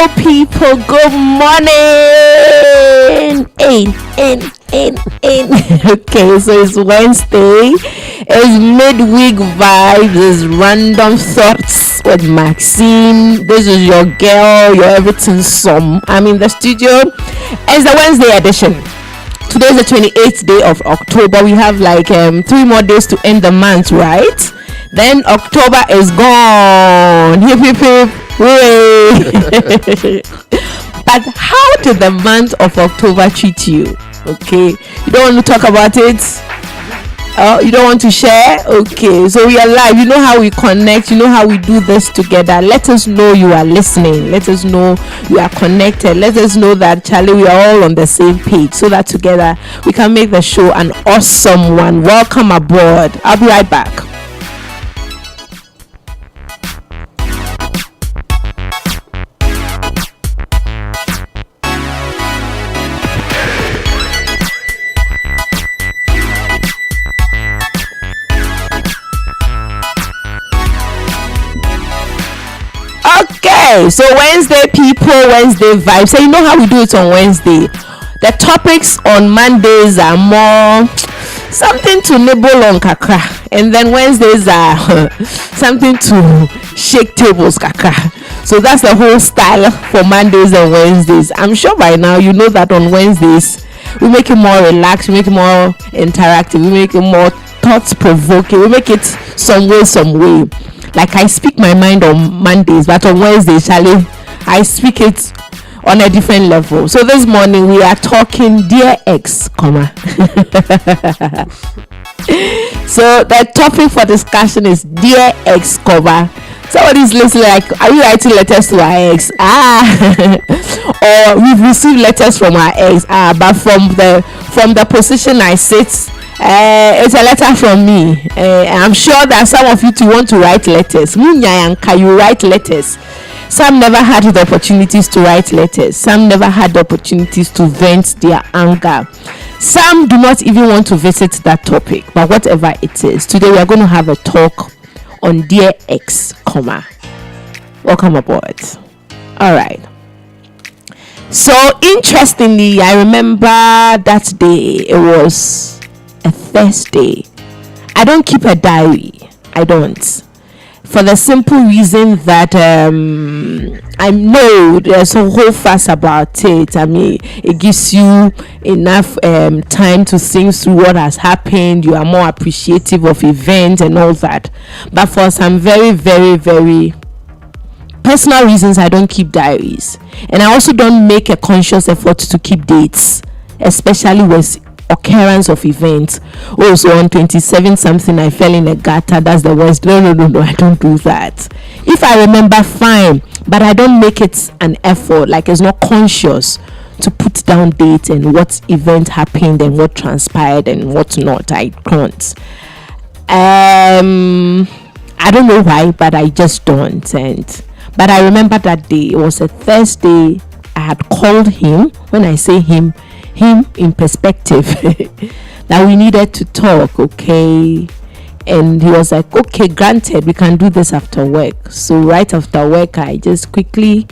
people, good morning. In. Okay, so it's Wednesday. It's midweek vibes. It's random thoughts with Maxine. This is your girl, your everything some. I'm in the studio. It's the Wednesday edition. Today is the 28th day of October. We have like 3 more days to end the month, right? Then October is gone. Hip hip hip. Hooray. But how did the month of October treat you? Okay, you don't want to talk about it? Oh, you don't want to share? Okay, so we are live. You know how we connect. You know how we do this together. Let us know you are listening. Let us know you are connected. Let us know that, Charlie, we are all on the same page, so that together we can make the show an awesome one. Welcome aboard. I'll be right back. Okay, so Wednesday people, Wednesday vibes. So you know how we do it on Wednesday. The topics on Mondays are more something to nibble on kakra, and then Wednesdays are something to shake tables kakra. So that's the whole style for Mondays and Wednesdays. I'm sure by now you know that on Wednesdays we make it more relaxed, we make it more interactive, we make it more thought-provoking, we make it some way. Like I speak my mind on Mondays, but on Wednesdays, Charlie, I speak it on a different level. So this morning we are talking dear ex, comma. So the topic for discussion is dear ex, comma. Somebody's listening like, are you writing letters to our ex? Or we've received letters from our ex. But from the position I sit, it's a letter from me. I'm sure that some of you too want to write letters. You write letters. Some never had the opportunities to write letters. Some never had the opportunities to vent their anger. Some do not even want to visit that topic. But whatever it is, today we are going to have a talk on dear ex, comma. Welcome aboard. All right. So interestingly, I remember that day. It was a Thursday. I don't keep a diary. I don't. For the simple reason that I know there's a whole fuss about it. I mean, it gives you enough time to think through what has happened. You are more appreciative of events and all that. But for some very, very, very personal reasons, I don't keep diaries. And I also don't make a conscious effort to keep dates, especially with occurrence of events. So on 27 something I fell in a gutter, that's the worst. No, I don't do that. If I remember, fine, but I don't make it an effort, like it's not conscious to put down dates and what event happened and what transpired and what not. I can't. I don't know why, but I just don't. But I remember that day. It was a Thursday. I had called him. When I say him in perspective, that we needed to talk, okay? And he was like, okay, granted, we can do this after work. So right after work, I just quickly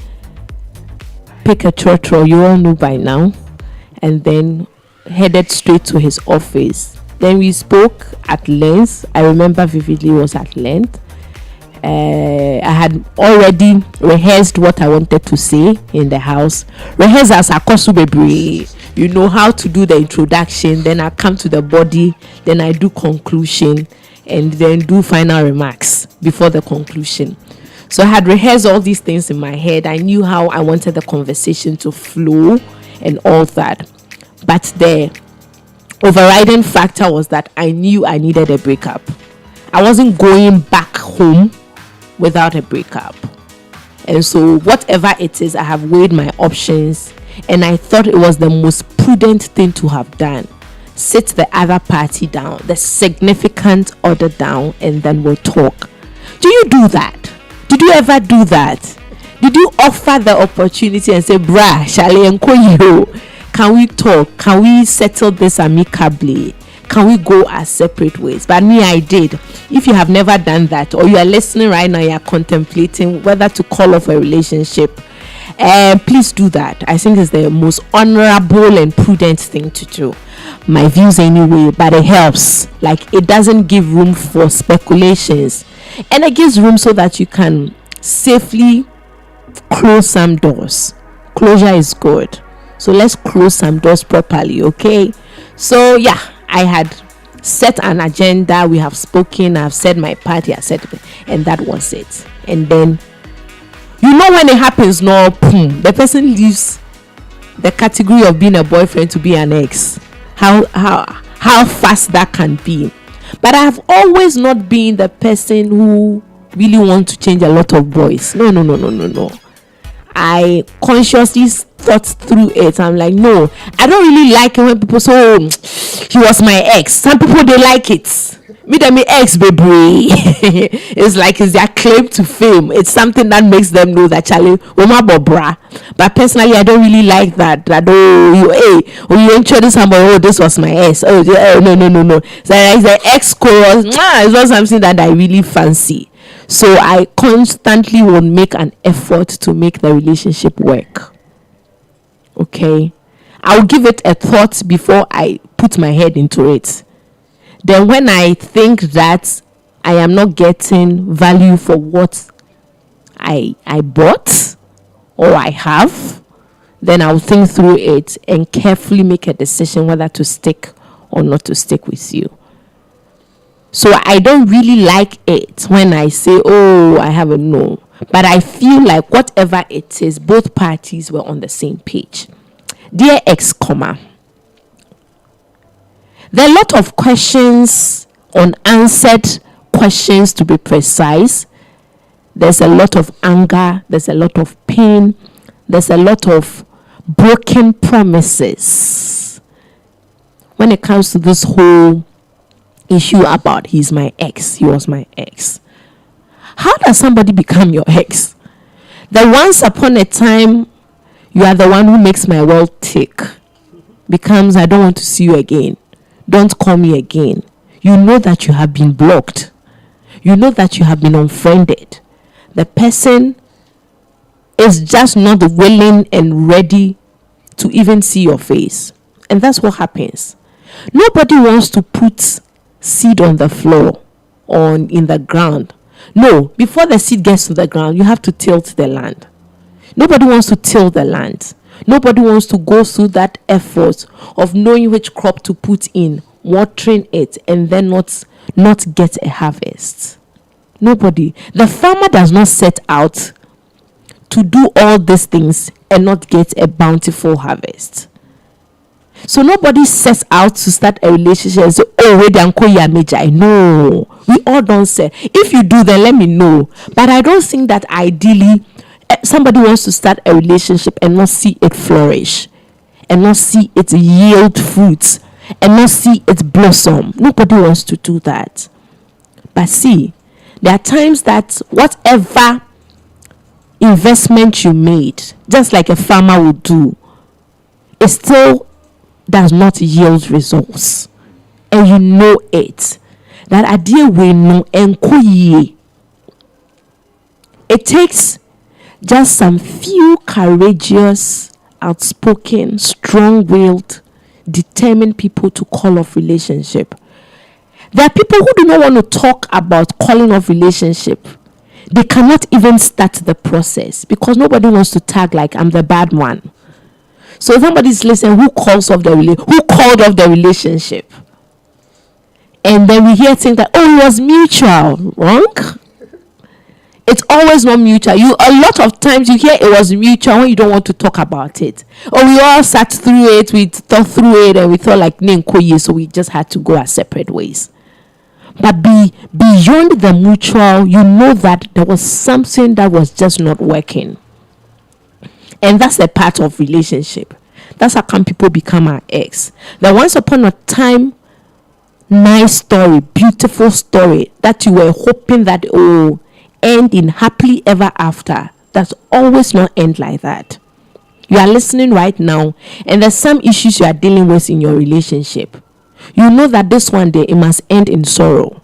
pick a trotro, you all know by now, and then headed straight to his office. Then we spoke at length. I remember vividly it was at length. I had already rehearsed what I wanted to say in the house. Rehearsals are kosubebri. You know how to do the introduction, then I come to the body, then I do conclusion, and then do final remarks before the conclusion. So I had rehearsed all these things in my head. I knew how I wanted the conversation to flow and all that. But the overriding factor was that I knew I needed a breakup. I wasn't going back home without a breakup. And so whatever it is, I have weighed my options, and I thought it was the most prudent thing to have done. Sit the other party down, the significant other down, and then we'll talk. Do you do that? Did you ever do that? Did you offer the opportunity and say, brah, Shale and Koyo, can we talk? Can we settle this amicably? Can we go our separate ways? But me, I did. If you have never done that, or you are listening right now, you are contemplating whether to call off a relationship, Please do that. I think it's the most honorable and prudent thing to do. My views anyway, but it helps. Like, it doesn't give room for speculations, and it gives room so that you can safely close some doors. Closure is good, so let's close some doors properly. Okay, so yeah, I had set an agenda. We have spoken. I've said my part. I said, and that was it. And then, you know, when it happens, no, the person leaves the category of being a boyfriend to be an ex. How fast that can be. But I have always not been the person who really want to change a lot of boys. No. I consciously thought through it. I'm like, no, I don't really like it when people say, oh, he was my ex. Some people, they like it. Me them ex, baby. It's like it's their claim to fame. It's something that makes them know that Charlie, bobra. But personally, I don't really like that. That you introduce somebody, oh, this was my ex. No. So like the ex chorus, it's not something that I really fancy. So I constantly will make an effort to make the relationship work. Okay, I'll give it a thought before I put my head into it. Then when I think that I am not getting value for what I bought or I have, then I'll think through it and carefully make a decision whether to stick or not to stick with you. So I don't really like it when I say, oh, I have a no. But I feel like whatever it is, both parties were on the same page. Dear ex, there are a lot of questions, unanswered questions to be precise. There's a lot of anger. There's a lot of pain. There's a lot of broken promises when it comes to this whole issue about he was my ex. How does somebody become your ex? That once upon a time you are the one who makes my world tick becomes I don't want to see you again. Don't call me again. You know that you have been blocked. You know that you have been unfriended. The person is just not willing and ready to even see your face. And that's what happens. Nobody wants to put seed on the floor or in the ground. No, before the seed gets to the ground, you have to tilt the land. Nobody wants to till the land. Nobody wants to go through that effort of knowing which crop to put in, watering it, and then not get a harvest. Nobody. The farmer does not set out to do all these things and not get a bountiful harvest. So nobody sets out to start a relationship and say, oh, wait, no. We all don't say. If you do, then let me know. But I don't think that ideally somebody wants to start a relationship and not see it flourish, and not see it yield fruits, and not see it blossom. Nobody wants to do that. But see, there are times that whatever investment you made, just like a farmer would do, it still does not yield results. And you know it. That idea we know and it takes just some few courageous, outspoken, strong-willed, determined people to call off relationship. There are people who do not want to talk about calling off relationship. They cannot even start the process because nobody wants to tag like I'm the bad one. So somebody's listening who called off the relationship. And then we hear things like, oh, it was mutual. Wrong? It's always not mutual. A lot of times you hear it was mutual when you don't want to talk about it. Or we all sat through it, we thought through it, and we thought like so we just had to go our separate ways. But beyond the mutual, you know that there was something that was just not working. And that's a part of relationship. That's how come people become our ex. That once upon a time, nice story, beautiful story, that you were hoping that end in happily ever after. That's always not end like that. You are listening right now, and there's some issues you are dealing with in your relationship. You know that this one day it must end in sorrow.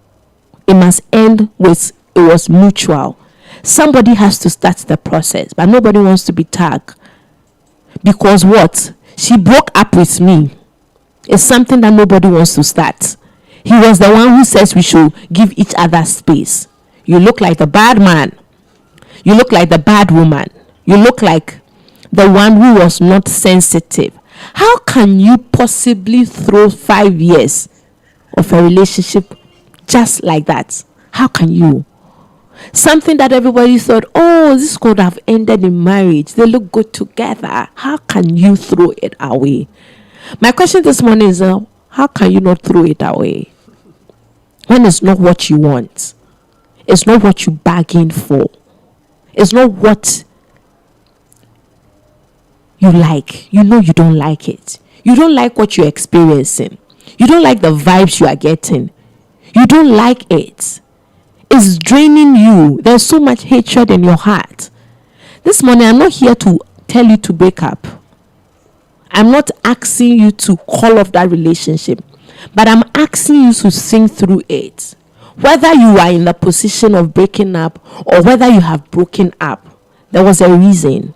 It must end with it was mutual. Somebody has to start the process, but nobody wants to be tagged. Because what? She broke up with me. It's something that nobody wants to start. He was the one who says we should give each other space. You look like the bad man. You look like the bad woman. You look like the one who was not sensitive. How can you possibly throw 5 years of a relationship just like that? How can you? Something that everybody thought, oh, this could have ended in marriage. They look good together. How can you throw it away? My question this morning is, how can you not throw it away? When it's not what you want. It's not what you bargained for. It's not what you like. You know you don't like it. You don't like what you're experiencing. You don't like the vibes you are getting. You don't like it. It's draining you. There's so much hatred in your heart. This morning, I'm not here to tell you to break up. I'm not asking you to call off that relationship. But I'm asking you to think through it. Whether you are in the position of breaking up or whether you have broken up, there was a reason.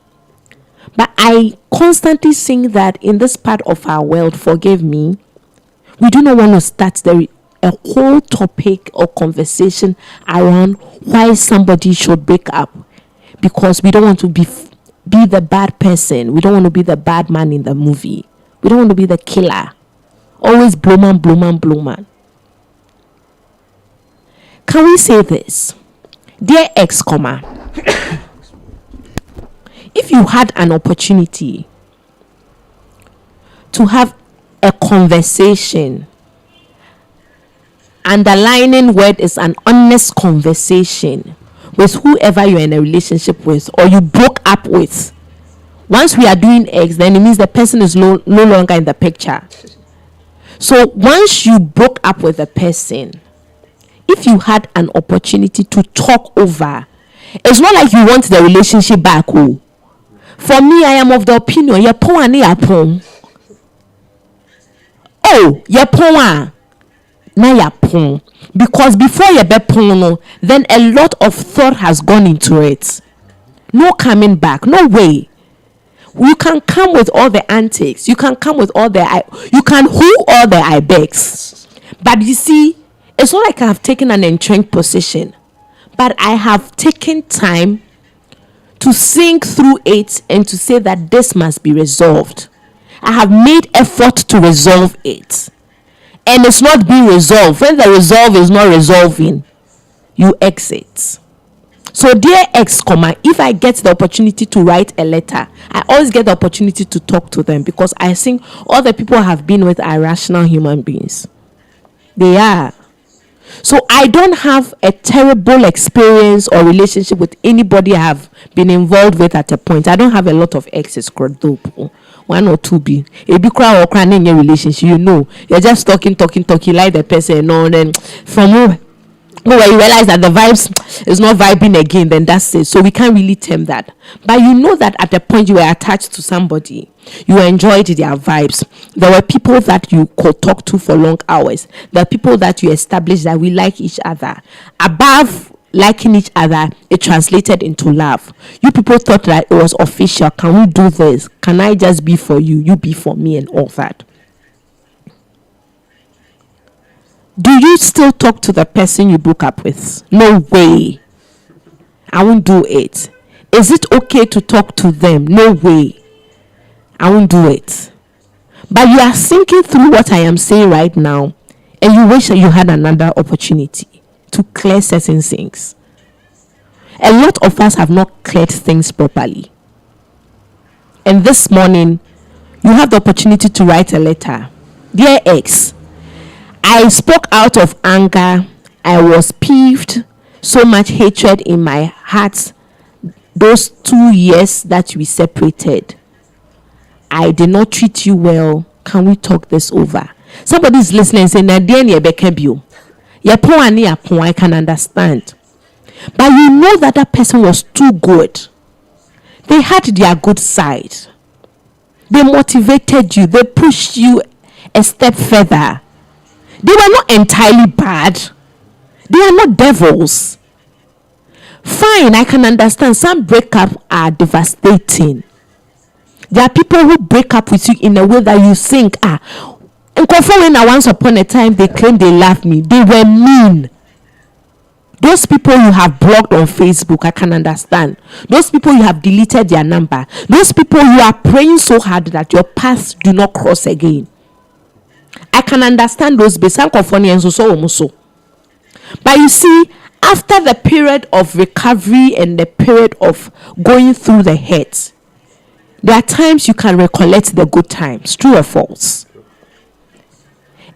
But I constantly think that in this part of our world, forgive me, we do not want to start a whole topic or conversation around why somebody should break up, because we don't want to be the bad person. We don't want to be the bad man in the movie. We don't want to be the killer. Always blow man. Can we say this? Dear ex, if you had an opportunity to have a conversation, underlining word is an honest conversation with whoever you're in a relationship with or you broke up with. Once we are doing X, then it means the person is no longer in the picture. So once you broke up with a person, if you had an opportunity to talk over, it's not like you want the relationship back. Oh. For me, I am of the opinion, because before you be then a lot of thought has gone into it. No coming back, no way. You can come with all the antics, you can come with all the you can who all the I begs, but you see, it's not like I have taken an entrenched position, but I have taken time to think through it and to say that this must be resolved. I have made effort to resolve it, and it's not being resolved. When the resolve is not resolving, you exit. So dear ex, if I get the opportunity to write a letter, I always get the opportunity to talk to them, because I think all the people I have been with are rational human beings. They are. So I don't have a terrible experience or relationship with anybody I have been involved with at a point. I don't have a lot of exes, one or two be a big crowd or crying in your relationship. You know, you're just talking like the person. No, then from where you realize that the vibes is not vibing again, then that's it. So we can't really term that. But you know that at the point you were attached to somebody, you enjoyed their vibes. There were people that you could talk to for long hours. There are people that you established that we like each other. Above liking each other, it translated into love. You people thought that it was official. Can we do this? Can I just be for you, you be for me, and all that? Do you still talk to the person you broke up with? No way. I won't do it. Is it okay to talk to them? No way. I won't do it. But you are thinking through what I am saying right now, and you wish that you had another opportunity to clear certain things. A lot of us have not cleared things properly. And this morning, you have the opportunity to write a letter. Dear ex, I spoke out of anger. I was peeved. So much hatred in my heart. Those 2 years that we separated, I did not treat you well. Can we talk this over? Somebody is listening and saying, I can understand. But you know that that person was too good. They had their good side. They motivated you. They pushed you a step further. They were not entirely bad. They are not devils. Fine, I can understand. Some breakups are devastating. There are people who break up with you in a way that you think, when once upon a time they claimed they loved me, they were mean. Those people you have blocked on Facebook, I can understand. Those people you have deleted their number. Those people you are praying so hard that your paths do not cross again. I can understand those But you see, after the period of recovery and the period of going through the hurt, there are times you can recollect the good times, true or false.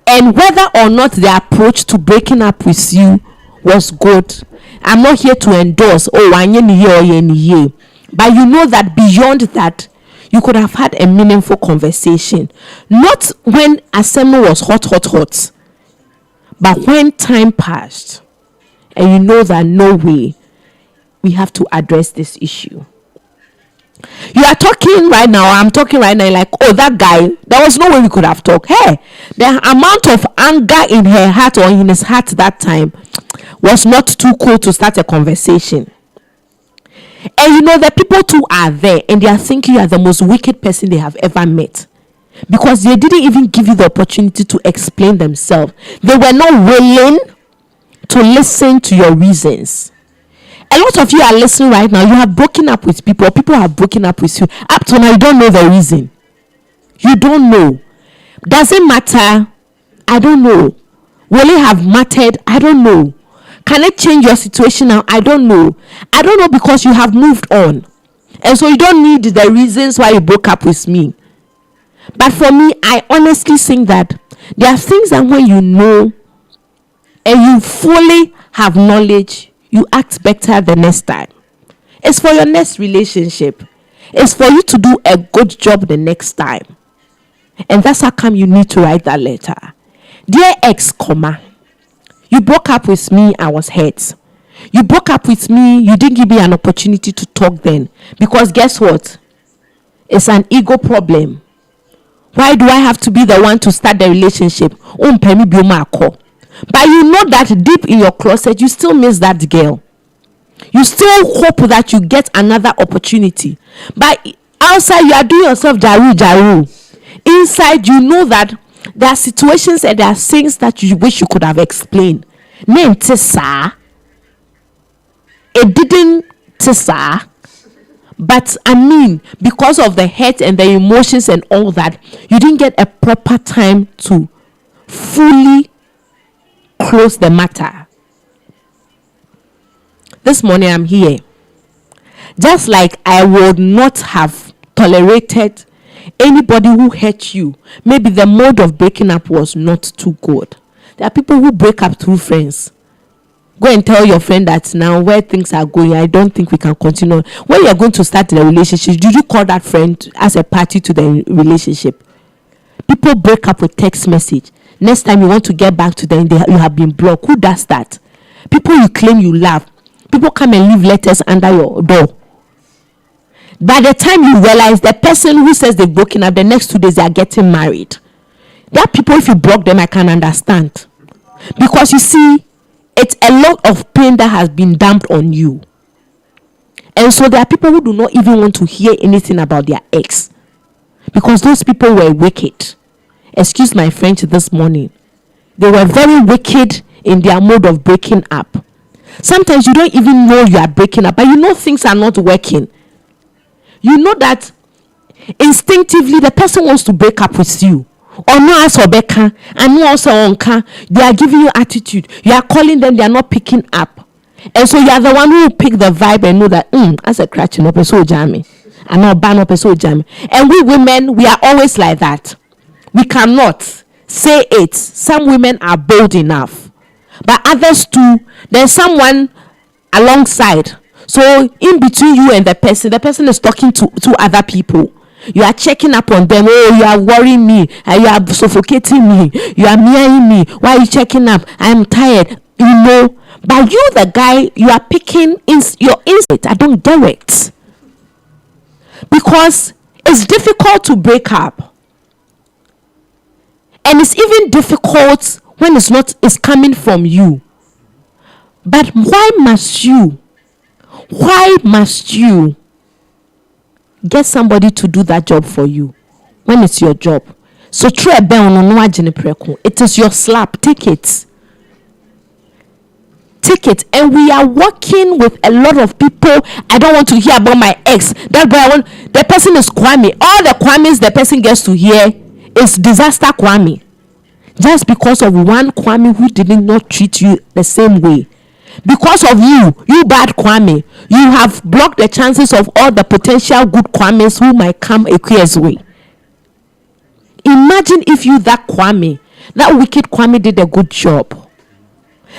And whether or not the approach to breaking up with you was good, I'm not here to endorse, but you know that beyond that, you could have had a meaningful conversation. Not when assembly was hot, but when time passed, and you know that no way, we have to address this issue. You are talking right now, I'm talking right now, like, that guy, there was no way we could have talked. Hey, the amount of anger in her heart or in his heart that time was not too cool to start a conversation. And you know, the people too are there and they are thinking you are the most wicked person they have ever met, because they didn't even give you the opportunity to explain themselves. They were not willing to listen to your reasons. A lot of you are listening right now. You have broken up with people. People have broken up with you. Up to now, you don't know the reason. You don't know. Does it matter? I don't know. Will it have mattered? I don't know. Can it change your situation now? I don't know. I don't know, because you have moved on. And so you don't need the reasons why you broke up with me. But for me, I honestly think that there are things that when you know and you fully have knowledge, you act better the next time. It's for your next relationship. It's for you to do a good job the next time. And that's how come you need to write that letter. Dear ex, you broke up with me, I was hurt. You broke up with me, you didn't give me an opportunity to talk then. Because guess what? It's an ego problem. Why do I have to be the one to start the relationship? But you know that deep in your closet, you still miss that girl. You still hope that you get another opportunity. But outside, you are doing yourself jaru. Inside, you know that there are situations and there are things that you wish you could have explained. It didn't tisa. But I mean, because of the hurt and the emotions and all that, you didn't get a proper time to fully close the matter. This morning I'm here. Just like I would not have tolerated anybody who hurt you. Maybe the mode of breaking up was not too good. There are people who break up through friends. Go and tell your friend that now where things are going, I don't think we can continue. When you're going to start the relationship, did you call that friend as a party to the relationship? People break up with text message. Next time you want to get back to them, you have been blocked. Who does that? People you claim you love. People come and leave letters under your door. By the time you realize the person who says they've broken up, the next 2 days they are getting married. There are people, if you block them, I can understand. Because you see, it's a lot of pain that has been dumped on you. And so there are people who do not even want to hear anything about their ex. Because those people were wicked. Excuse my French this morning. They were very wicked in their mode of breaking up. Sometimes you don't even know you are breaking up, but you know things are not working. You know that instinctively the person wants to break up with you. Or no as Obeka and no also onka. They are giving you attitude. You are calling them, they are not picking up. And so you are the one who will pick the vibe and know that as a crutch no person jammy. And not ban up so jammy. And we women, we are always like that. We cannot say it. Some women are bold enough. But others too, there's someone alongside. So in between you and the person is talking to other people. You are checking up on them. Oh, you are worrying me. You are suffocating me. You are meaning me. Why are you checking up? I am tired. You know. But you, the guy, you are picking your instinct. I don't get it. Because it's difficult to break up. And it's even difficult when it's coming from you. But why must you Why must you get somebody to do that job for you when it's your job? So it is your slap. Take it. Take it. And we are working with a lot of people. I don't want to hear about my ex. That boy, the person is Kwame. All the Kwames the person gets to hear is disaster Kwame. Just because of one Kwame who did not treat you the same way. Because of you bad Kwame, you have blocked the chances of all the potential good Kwames who might come a year's way. Imagine if you, that Kwame, that wicked Kwame, did a good job.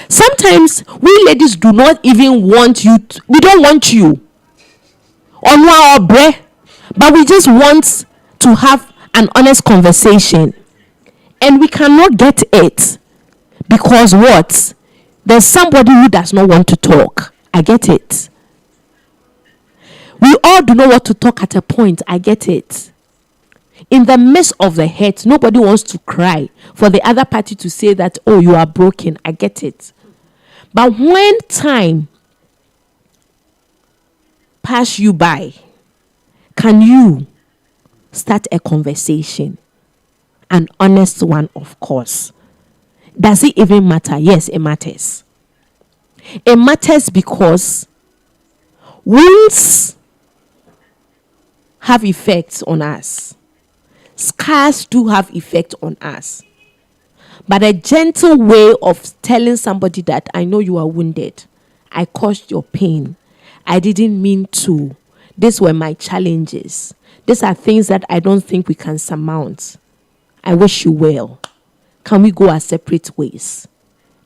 Sometimes we ladies do not even want you. We don't want you on our breath, but we just want to have an honest conversation, and we cannot get it because what? There's somebody who does not want to talk. I get it. We all do not want to talk at a point. I get it. In the midst of the hurt, nobody wants to cry for the other party to say that, oh, you are broken. I get it. But when time pass you by, can you start a conversation? An honest one, of course. Does it even matter? Yes, it matters. It matters because wounds have effects on us. Scars do have effect on us. But a gentle way of telling somebody that I know you are wounded. I caused your pain. I didn't mean to. These were my challenges. These are things that I don't think we can surmount. I wish you well. Can we go our separate ways?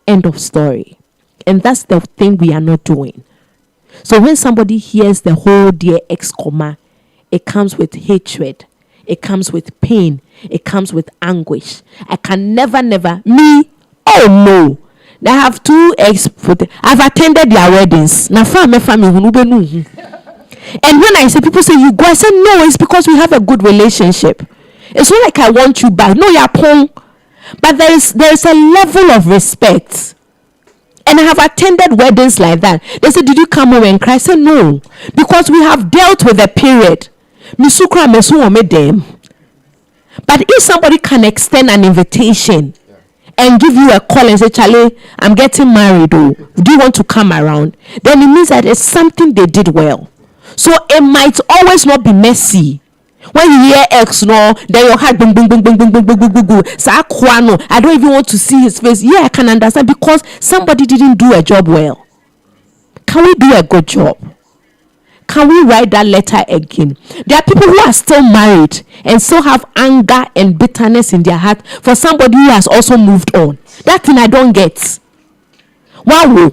End of story. And that's the thing we are not doing. So when somebody hears the whole dear ex comma, it comes with hatred. It comes with pain. It comes with anguish. I can never, me, oh no. I have two ex, I've attended their weddings. And when I say, people say, you go, I say, no, it's because we have a good relationship. It's not like I want you back. No, you're pong. But there is a level of respect. And I have attended weddings like that. They said, did you come over and cry? I said, no. Because we have dealt with a period. But if somebody can extend an invitation and give you a call and say, Charlie, I'm getting married, oh, do you want to come around? Then it means that it's something they did well. So it might always not be messy. When you hear X, no, then your heart boom, boom, boom, boom, boom, boom, boom, boom, boom, boom. So I don't even want to see his face. Yeah, I can understand because somebody didn't do a job well. Can we do a good job? Can we write that letter again? There are people who are still married and still have anger and bitterness in their heart for somebody who has also moved on. That thing I don't get. Wow.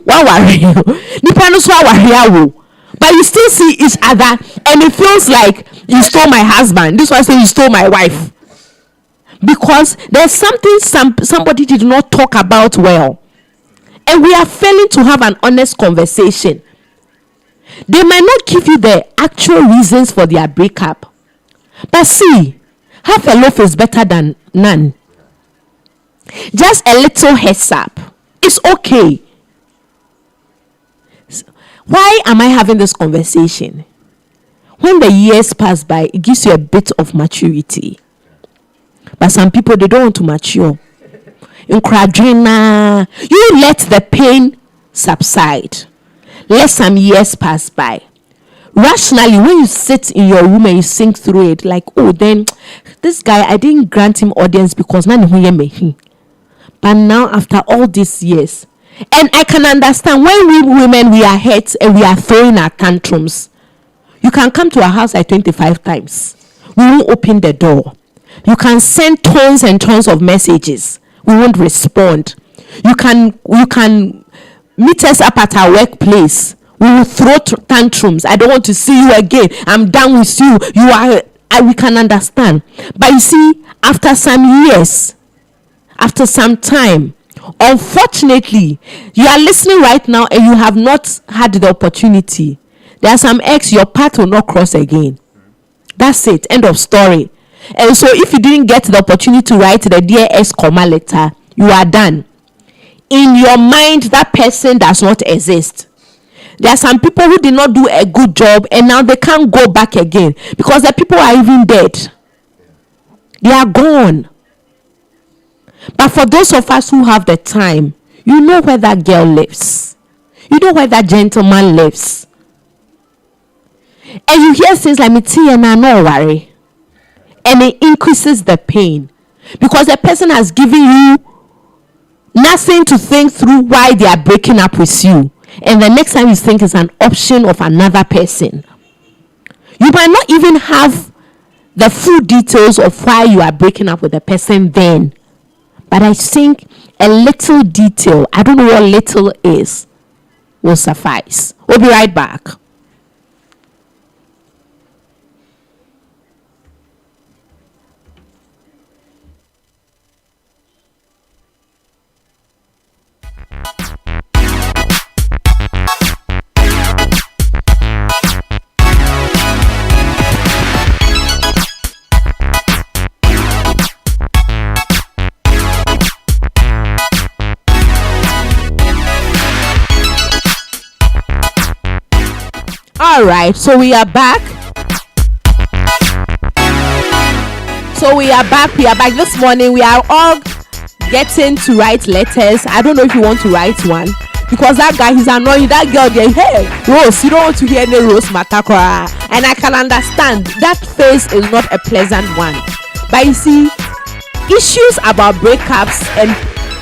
But you still see each other and it feels like you stole my husband. This one says you stole my wife. Because there's something somebody did not talk about well. And we are failing to have an honest conversation. They might not give you the actual reasons for their breakup. But see, half a loaf is better than none. Just a little heads up. It's okay. Why am I having this conversation? When the years pass by, it gives you a bit of maturity. But some people, they don't want to mature. You let the pain subside. Let some years pass by. Rationally, when you sit in your room and you think through it, like, oh, then this guy, I didn't grant him audience because none of me. But now, after all these years, and I can understand when we women, we are hurt and we are throwing our tantrums. You can come to our house like 25 times. We won't open the door. You can send tons and tons of messages. We won't respond. You can meet us up at our workplace. We will throw tantrums. I don't want to see you again. I'm done with you. We can understand. But you see, after some years, after some time, unfortunately, you are listening right now and you have not had the opportunity. There are some ex your path will not cross again. That's it. End of story. And so if you didn't get the opportunity to write the dear ex comma letter, you are done. In your mind, that person does not exist. There are some people who did not do a good job and now they can't go back again because the people are even dead. They are gone. But for those of us who have the time, you know where that girl lives. You know where that gentleman lives. And you hear things like, no worry. And it increases the pain. Because the person has given you nothing to think through why they are breaking up with you. And the next time you think it's an option of another person. You might not even have the full details of why you are breaking up with the person then. But I think a little detail, I don't know what little is, will suffice. We'll be right back. All right, so we are back. We are back this morning. We are all getting to write letters. I don't know if you want to write one because that guy, he's annoying. That girl there, hey Rose, you don't want to hear any Rose matter. And I can understand that phase is not a pleasant one. But you see, issues about breakups and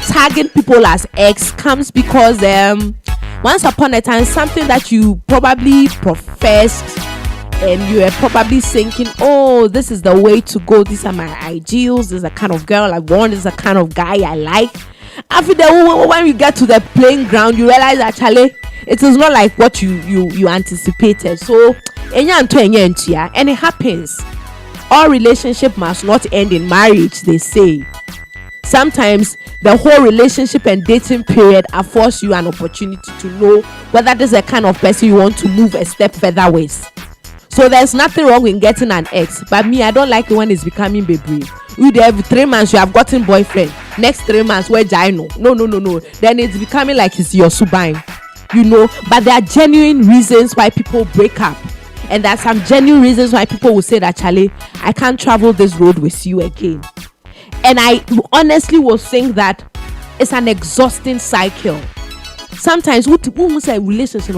tagging people as ex comes because once upon a time, something that you probably professed and you are probably thinking, oh, this is the way to go. These are my ideals. This is the kind of girl I want. This is the kind of guy I like. After when you get to the playing ground, you realize actually it is not like what you anticipated. So, and it happens. All relationship must not end in marriage, they say. Sometimes the whole relationship and dating period affords you an opportunity to know whether this is the kind of person you want to move a step further with. So there's nothing wrong with getting an ex. But me, I don't like it when it's becoming baby. You there every 3 months you have gotten boyfriend. Next 3 months, where I know? No. Then it's becoming like it's your subine. But there are genuine reasons why people break up. And there are some genuine reasons why people will say that, Charlie, I can't travel this road with you again. And I honestly will think that it's an exhausting cycle. Sometimes we say relationship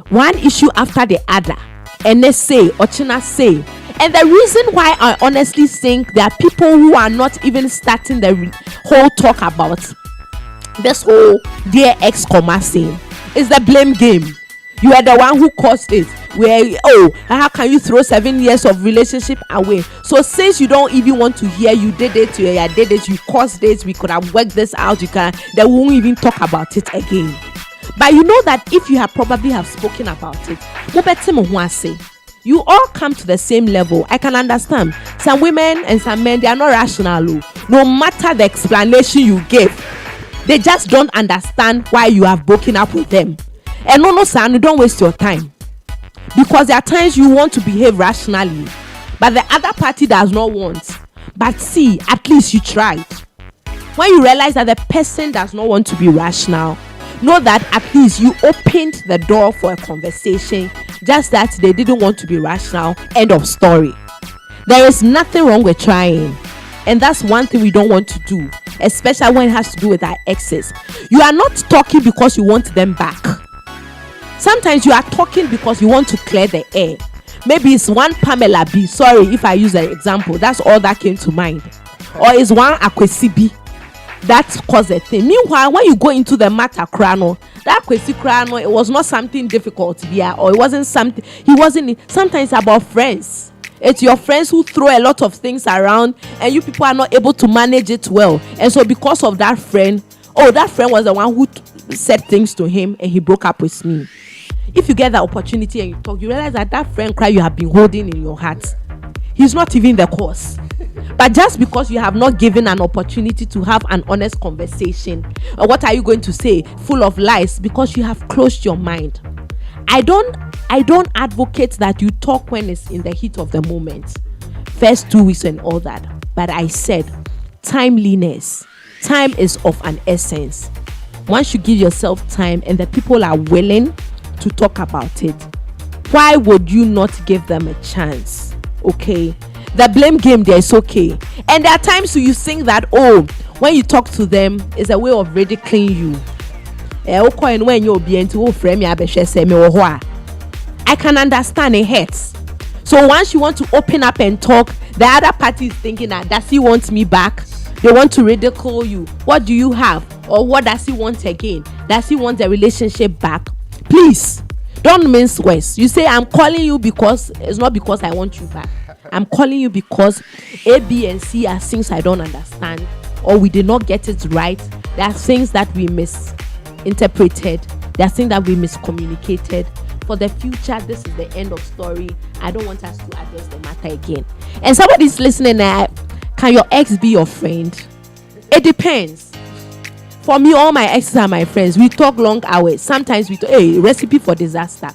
one issue after the other, and they say or China say. And the reason why I honestly think there are people who are not even starting the whole talk about this whole dear ex commercing is the blame game. You are the one who caused it. Where how can you throw 7 years of relationship away? So since you don't even want to hear you did it, you caused it, we could have worked this out, they won't even talk about it again. But you know that if you probably have spoken about it, you all come to the same level. I can understand some women and some men, they are not rational. No matter the explanation you give, they just don't understand why you have broken up with them. And no, son, don't waste your time. Because there are times you want to behave rationally, but the other party does not want. But see, at least you tried. When you realize that the person does not want to be rational, know that at least you opened the door for a conversation, just that they didn't want to be rational. End of story. There is nothing wrong with trying. And that's one thing we don't want to do, especially when it has to do with our exes. You are not talking because you want them back. Sometimes you are talking because you want to clear the air. Maybe it's one Pamela B. Sorry if I use an example. That's all that came to mind. Or it's one Akwesi B. That caused a thing. Meanwhile, when you go into the matter, that Akwesi Krano, it was not something difficult there, or it wasn't something. Sometimes it's about friends. It's your friends who throw a lot of things around, and you people are not able to manage it well. And so, because of that friend was the one who said things to him, and he broke up with me. If you get that opportunity and you talk, you realize that friend cry you have been holding in your heart, he's not even the cause. But just because you have not given an opportunity to have an honest conversation, or what are you going to say, full of lies, because you have closed your mind. I don't advocate that you talk when it's in the heat of the moment, first 2 weeks and all that. But I said timeliness. Time is of an essence. once you give yourself time and the people are willing to talk about it, why would you not give them a chance? Okay, the blame game there is okay, and there are times you think that, oh, when you talk to them is a way of ridiculing you. I can understand it hurts. So once you want to open up and talk, the other party is thinking that, does he want me back? They want to ridicule you. What do you have? Or what does he want again? Does he want the relationship back? Please don't mince words. You say, I'm calling you because it's not because I want you back. I'm calling you because A, B, and C are things I don't understand, or we did not get it right. There are things that we misinterpreted. There are things that we miscommunicated. For the future, this is the end of story. I don't want us to address the matter again. And somebody's listening, can your ex be your friend? It depends. For me, all my exes are my friends. We talk long hours. Sometimes we talk, hey, recipe for disaster.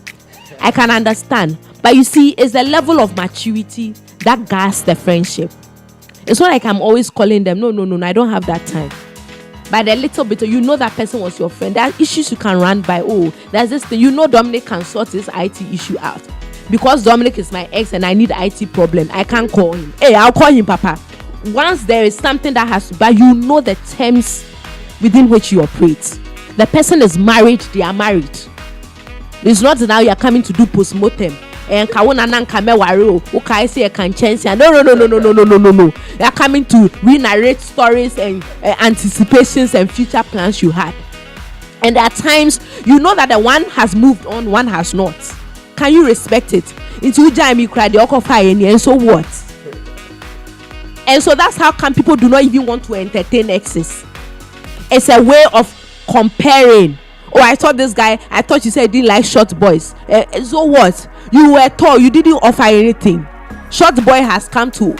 I can understand. But you see, it's the level of maturity that guards the friendship. It's not like I'm always calling them. No, I don't have that time. But a little bit, you know that person was your friend. There are issues you can run by. Oh, there's this thing. You know Dominic can sort this IT issue out. Because Dominic is my ex and I need IT problem, I can't call him. Hey, I'll call him, Papa. Once there is something that has to, but you know the terms within which you operate. The person is married, they are married. It's not now you are coming to do post-mortem. And okay, say I can change. No. They are coming to re-narrate stories and anticipations and future plans you had. And there are times you know that the one has moved on, one has not. Can you respect it? Into Jamie cried the fire and so what? And so that's how come people do not even want to entertain exes. It's a way of comparing. Oh, I thought this guy, I thought you said he didn't like short boys. So what? You were tall, you didn't offer anything. Short boy has come to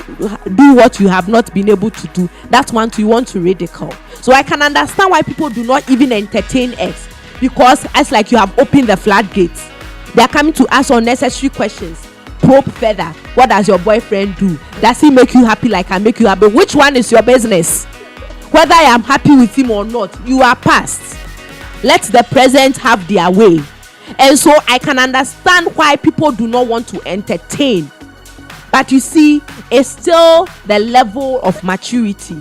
do what you have not been able to do. That's one you want to ridicule. So I can understand why people do not even entertain ex, because it's like you have opened the floodgates. They are coming to ask unnecessary questions. Probe further. What does your boyfriend do? Does he make you happy like I make you happy? Which one is your business? Whether I am happy with him or not, you are past. Let the present have their way. And so I can understand why people do not want to entertain. But you see, it's still the level of maturity.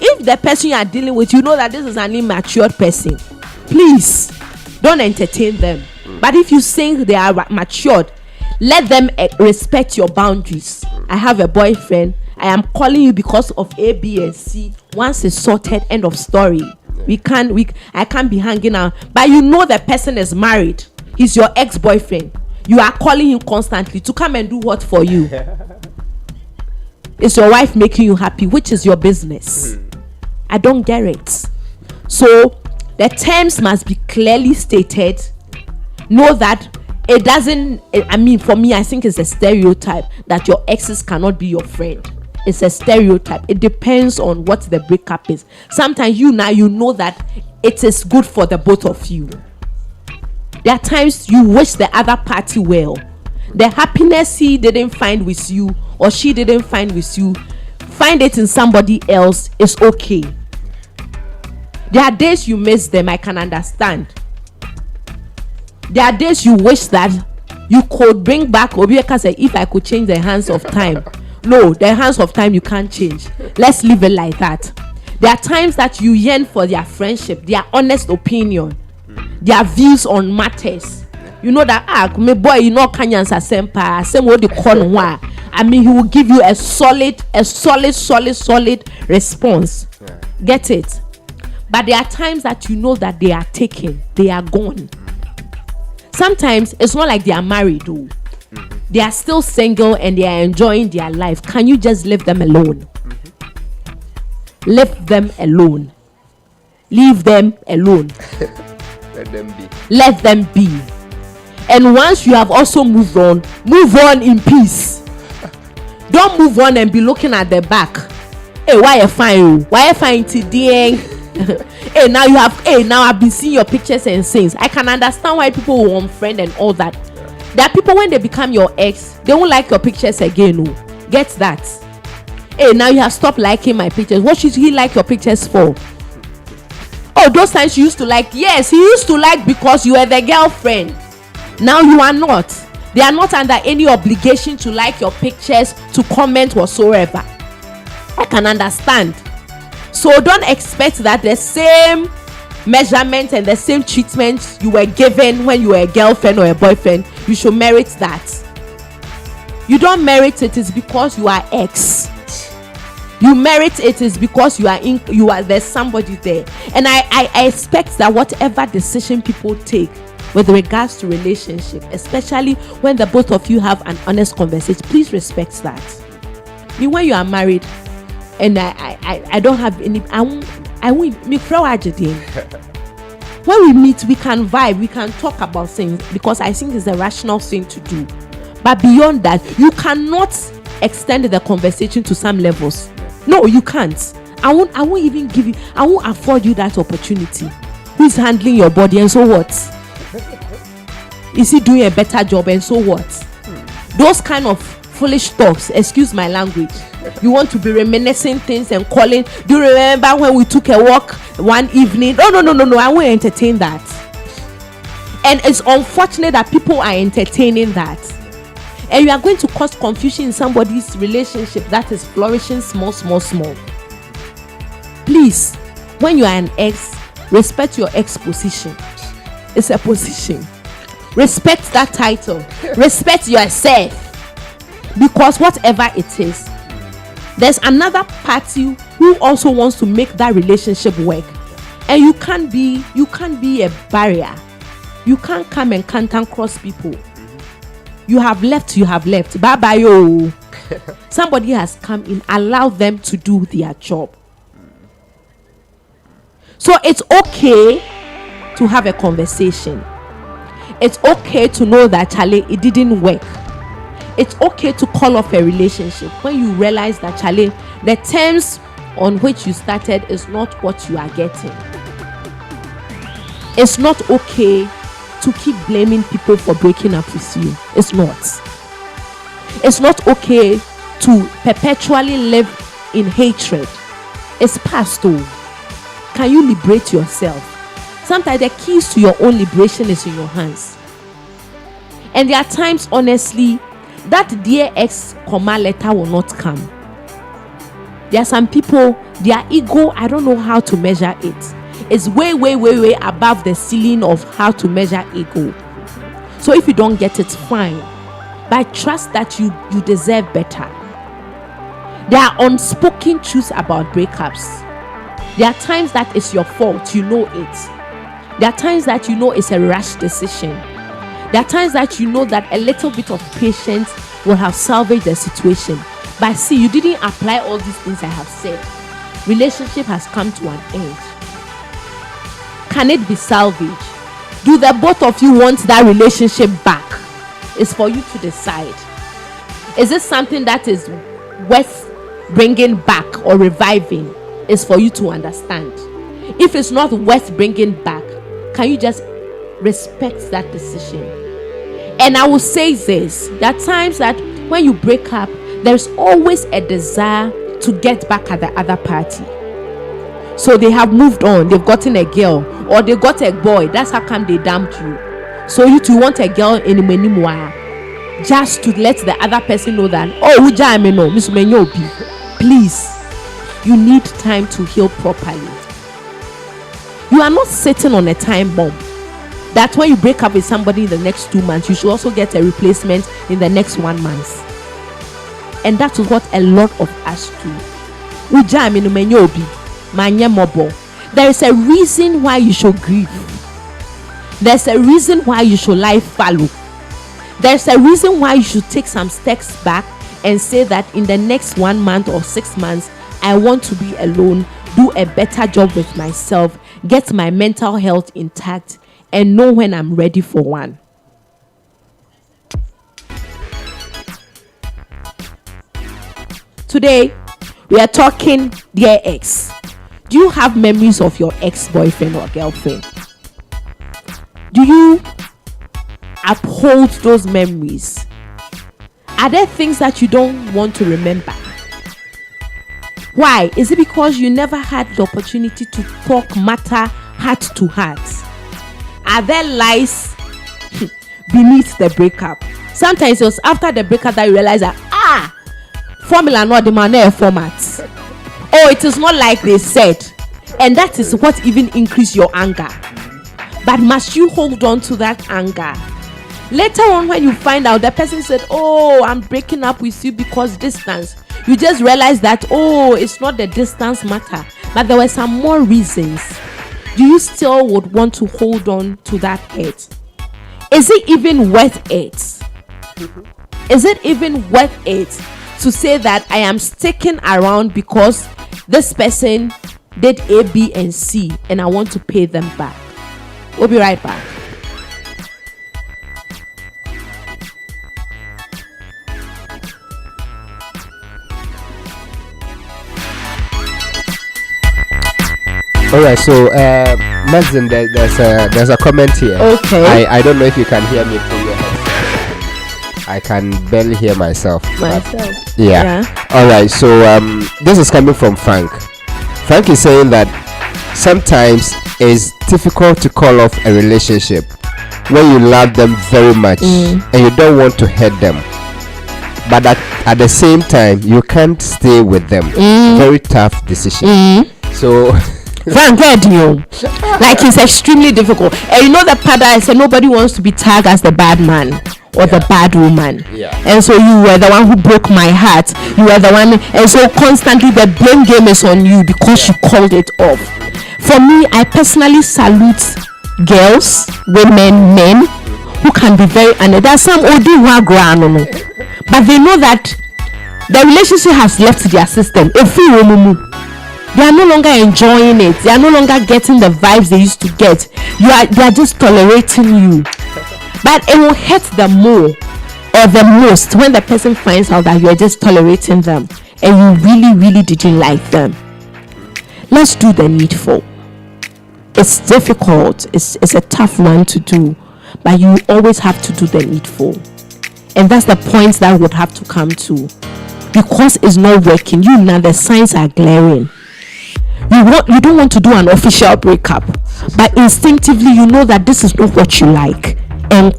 If the person you are dealing with, you know that this is an immature person, please don't entertain them. But if you think they are matured, let them respect your boundaries. I have a boyfriend. I am calling you because of A, B, and C. Once it's sorted, end of story. I can't be hanging out. But you know the person is married. He's your ex-boyfriend. You are calling him constantly to come and do what for you? Is your wife making you happy? Which is your business? I don't get it. So the terms must be clearly stated. Know that it doesn't, I mean, for me, I think it's a stereotype that your exes cannot be your friend. It's a stereotype. It depends on what the breakup is. Sometimes you know that it is good for the both of you. There are times you wish the other party well. The happiness he didn't find with you or she didn't find with you, find it in somebody else is okay. There are days you miss them, I can understand. There are days you wish that you could bring back Obieka said, if I could change the hands of time. No, the hands of time you can't change. Let's leave it like that. There are times that you yearn for their friendship, their honest opinion, their views on matters. You know that my boy, you know Kenyan's sempa, same what the corner. I mean, he will give you a solid response. Yeah. Get it? But there are times that you know that they are taken, they are gone. Sometimes it's not like they are married, though. They are still single and they are enjoying their life. Can you just leave them alone? Leave them alone. Leave them alone. Let them be. And once you have also move on in peace. Don't move on and be looking at the back. Hey, why you fine? Why you fine today? Hey, now I've been seeing your pictures and things. I can understand why people will unfriend and all that. There are people when they become your ex, they won't like your pictures again. No. Get that. Hey, now you have stopped liking my pictures. What should he like your pictures for? Oh, those times you used to like. Yes, he used to like because you were the girlfriend. Now you are not. They are not under any obligation to like your pictures, to comment whatsoever. I can understand. So don't expect that the same measurement and the same treatment you were given when you were a girlfriend or a boyfriend, you should merit that. You don't merit it is because you are ex. You merit it is because there's somebody there. And I expect that whatever decision people take with regards to relationship, especially when the both of you have an honest conversation, please respect that. When you are married and I don't have any, I won't me throw when we meet, we can vibe, we can talk about things, because I think it's a rational thing to do. But beyond that, you cannot extend the conversation to some levels. No, you can't. I won't even give you, I won't afford you that opportunity. Who's handling your body, and so what? Is he doing a better job, and so what? Those kind of foolish talks, excuse my language. You want to be reminiscing things and calling. Do you remember when we took a walk one evening? No, I won't entertain that. And it's unfortunate that people are entertaining that. And you are going to cause confusion in somebody's relationship that is flourishing small. Please, when you are an ex, respect your ex position. It's a position. Respect that title. Respect yourself. Because whatever it is, there's another party who also wants to make that relationship work. And you can't be a barrier. You can't come and cross people. You have left. Bye bye, yo. Somebody has come in. Allow them to do their job. So it's okay to have a conversation. It's okay to know that, Charlie, it didn't work. It's okay to call off a relationship when you realize that, Charlie, the terms on which you started is not what you are getting. It's not okay to keep blaming people for breaking up with you. It's not. It's not okay to perpetually live in hatred. It's past though. Can you liberate yourself? Sometimes the keys to your own liberation is in your hands. And there are times, honestly, that dear ex comma letter will not come. There are some people, their ego, I don't know how to measure it. It's way above the ceiling of how to measure ego. So if you don't get it, fine. But trust that you deserve better. There are unspoken truths about breakups. There are times that it's your fault, you know it. There are times that you know it's a rash decision. There are times that you know that a little bit of patience will have salvaged the situation. But see, you didn't apply all these things I have said. Relationship has come to an end. Can it be salvaged? Do the both of you want that relationship back? It's for you to decide. Is it something that is worth bringing back or reviving? It's for you to understand. If it's not worth bringing back, can you just respect that decision? And I will say this, there are times that when you break up, there's always a desire to get back at the other party. So they have moved on, they've gotten a girl, or they got a boy. That's how come they dumped you. So you two want a girl in Menimwa, just to let the other person know that, please, you need time to heal properly. You are not sitting on a time bomb that when you break up with somebody in the next 2 months, you should also get a replacement in the next 1 month. And that is what a lot of us do. There is a reason why you should grieve. There's a reason why you should lie fallow. There's a reason why you should take some steps back and say that in the next 1 month or 6 months, I want to be alone, do a better job with myself, get my mental health intact, and know when I'm ready for one. Today, we are talking dear ex. Do you have memories of your ex-boyfriend or girlfriend? Do you uphold those memories? Are there things that you don't want to remember? Why? Is it because you never had the opportunity to talk matter heart to heart? Are there lies beneath the breakup? Sometimes it was after the breakup that you realize that formula not the manner format. Oh, it is not like they said. And that is what even increase your anger. But must you hold on to that anger? Later on, when you find out the person said, oh, I'm breaking up with you because distance, you just realize that, oh, it's not the distance matter, but there were some more reasons. Do you still would want to hold on to that hurt? Is it even worth it? Is it even worth it to say that I am sticking around because this person did A, B, and C and I want to pay them back? We'll be right back. All right, so Maxine, there's a comment here. Okay. I don't know if you can hear me through your headset. I can barely hear myself. Yeah. All right, so this is coming from Frank. Frank is saying that sometimes it's difficult to call off a relationship when you love them very much and you don't want to hurt them, but at the same time you can't stay with them. Very tough decision. So Frank, you like it's extremely difficult. And you know the part that I said nobody wants to be tagged as the bad man or the bad woman. And so you were the one who broke my heart. You were the one, and so constantly the blame game is on you because you called it off. For me, I personally salute girls, women, men who can be very honest. There's some old who are grown, but they know that the relationship has left their system. They are no longer enjoying it. They are no longer getting the vibes they used to get. They are just tolerating you. But it will hurt them more or the most when the person finds out that you are just tolerating them and you really, really didn't like them. Let's do the needful. It's difficult. It's a tough one to do, but you always have to do the needful. And that's the point that would have to come to. Because it's not working. You know the signs are glaring. You don't want to do an official breakup, but instinctively you know that this is not what you like. And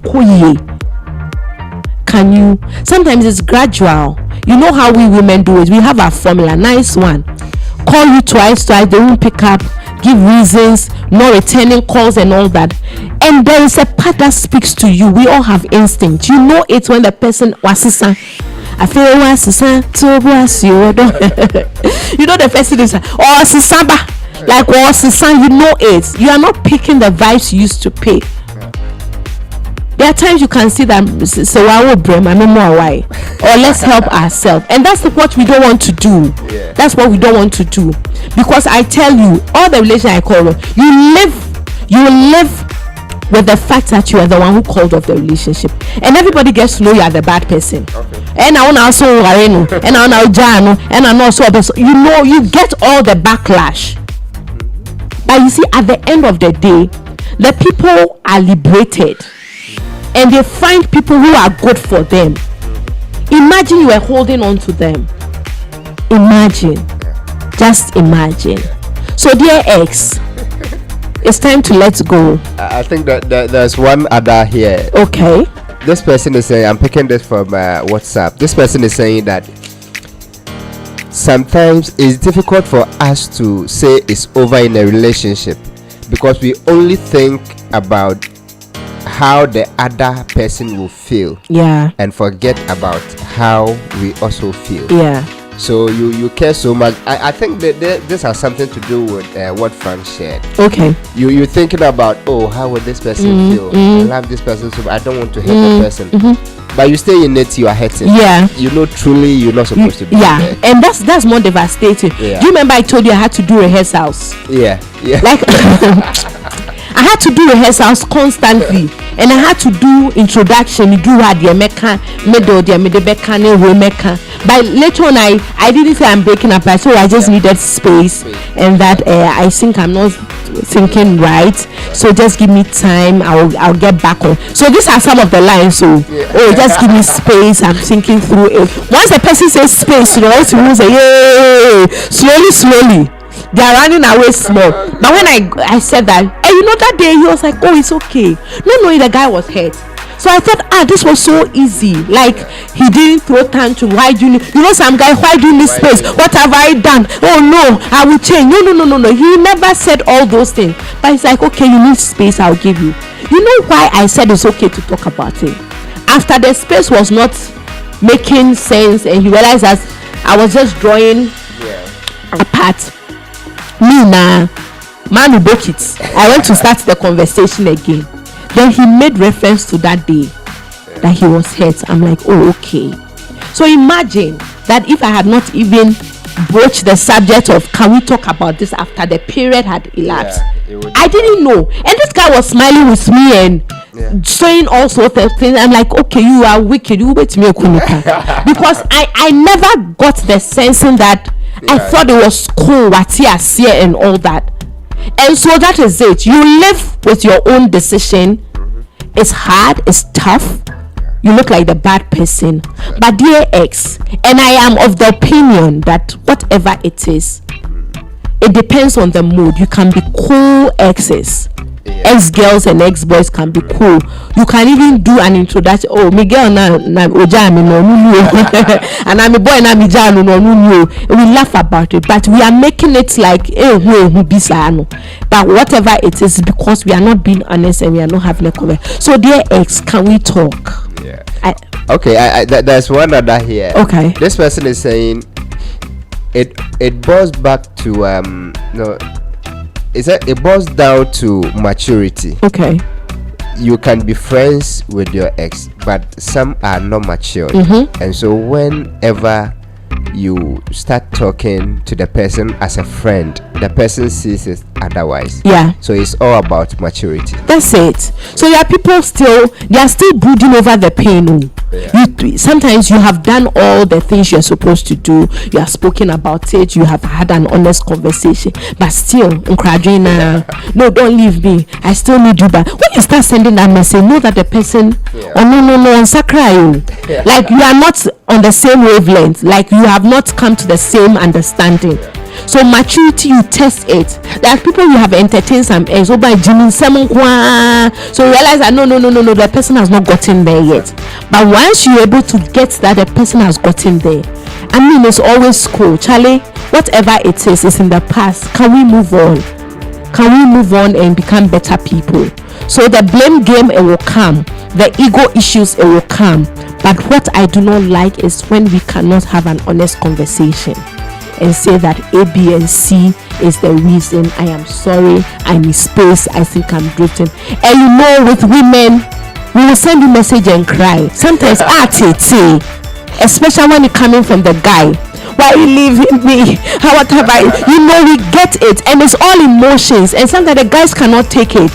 can you? Sometimes it's gradual. You know how we women do it. We have our formula, nice one. Call you twice, they won't pick up, give reasons, no returning calls and all that. And there is a part that speaks to you. We all have instinct. You know it when the person was I feel you know the first thing is like you know it. You are not picking the vibes you used to pick. There are times you can see that so I will bring my memoir why or let's help ourselves, and that's what we don't want to do. That's what we don't want to do, because I tell you, all the relation I call you live with the fact that you are the one who called off the relationship, and everybody gets to know you are the bad person. And I want also and I now Jano and I know so you know you get all the backlash. But you see, at the end of the day, the people are liberated and they find people who are good for them. Imagine you were holding on to them. Just imagine. So dear ex, it's time to let go. I think that there's one other here. Okay. This person is saying, I'm picking this from WhatsApp. This person is saying that sometimes it's difficult for us to say it's over in a relationship because we only think about how the other person will feel. And forget about how we also feel. So you care so much. I think that this has something to do with what Frank shared. Okay. You're thinking about, oh, how would this person feel? I love this person, so I don't want to hurt the person. But you stay in it, you are hurting. You know truly you're not supposed to be there. And that's more devastating. Do you remember I told you I had to do rehearsals? Like I had to do rehearsals constantly, and I had to do introduction, do what the Mecca, middle, the Medebeka, Mecca. But later on, I didn't say I'm breaking up, so I just needed space, and that I think I'm not thinking right. So just give me time. I'll get back on. So these are some of the lines. So just give me space. I'm thinking through it. Once the person says space, you know, you say, yay, slowly. they are running away small. But when I said that, and you know that day he was like, oh, it's okay. No, the guy was hurt. So I thought, this was so easy. Like, he didn't throw tantrum. Why do you need, some guy, why do you need space? What have I done? Oh no, I will change. No. He never said all those things. But it's like, okay, you need space, I'll give you. You know why I said it's okay to talk about it? After the space was not making sense, and he realized that I was just drawing apart. Me now, man who broke it. I went to start the conversation again. Then he made reference to that day that he was hurt. I'm like, oh, okay. So imagine that if I had not even broached the subject of can we talk about this after the period had elapsed, I didn't know. And this guy was smiling with me and saying all sorts of things. I'm like, okay, you are wicked. You wait me, because I never got the sense in that. I thought it was cool, what he has here and all that. And so that is it. You live with your own decision. It's hard, it's tough. You look like the bad person. But dear ex, and I am of the opinion that whatever it is, it depends on the mood. You can be cool exes. Ex-girls and ex-boys can be cool. You can even do an introduction. Oh, Miguel na ojami no and I'm a boy na mijano no. We laugh about it, but we are making it like but whatever it is, because we are not being honest and we are not having a conversation. So dear ex, can we talk? Okay, there's one other here. Okay, this person is saying it boils back to it boils down to maturity. Okay, you can be friends with your ex, but some are not mature. And so whenever you start talking to the person as a friend, the person sees it otherwise. So it's all about maturity. That's it. So there are people they are still brooding over the pain. Sometimes you have done all the things you're supposed to do. You have spoken about it. You have had an honest conversation, but still, no, don't leave me. I still need you. But when you start sending that message, know that the person, like you are not on the same wavelength. Like you have not come to the same understanding. So maturity, you test it. There are people you have entertained some ex by Jimmy so you realize that no, the person has not gotten there yet. But once you're able to get that the person has gotten there, I mean, it's always cool. Charlie, whatever it is in the past. Can we move on? Can we move on and become better people? So the blame game, it will come. The ego issues, it will come. But what I do not like is when we cannot have an honest conversation and say that A, B, and C is the reason. I am sorry, I misspaced, I think I'm drifting. And you know, with women, we will send you message and cry. Sometimes, especially when it's coming from the guy. Why are you leaving me? How what have I? You know, we get it, and it's all emotions. And sometimes the guys cannot take it.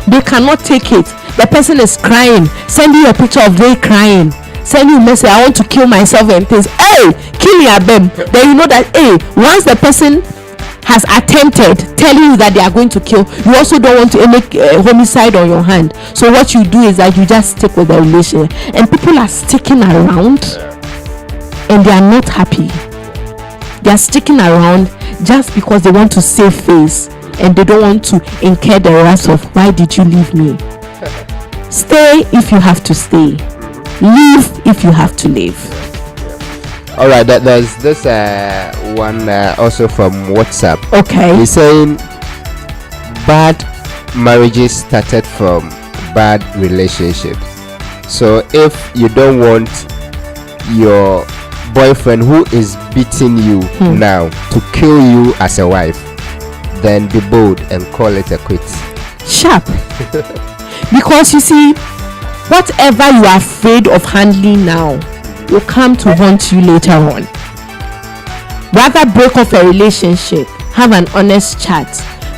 They cannot take it. The person is crying. Send you a picture of they crying. Send you a message, I want to kill myself and things. Hey, kill your them. Then you know that once the person has attempted telling you that they are going to kill, you also don't want to make homicide on your hand. So what you do is that you just stick with the relationship, and people are sticking around and they are not happy. They are sticking around just because they want to save face and they don't want to incur the wrath of why did you leave me. Stay if you have to stay. Leave if you have to leave. All right, there's this one also from WhatsApp. Okay, he's saying bad marriages started from bad relationships. So if you don't want your boyfriend who is beating you now to kill you as a wife, then be bold and call it a quit. Sharp. Because you see, whatever you are afraid of handling now will come to haunt you later on. Rather break off a relationship, have an honest chat,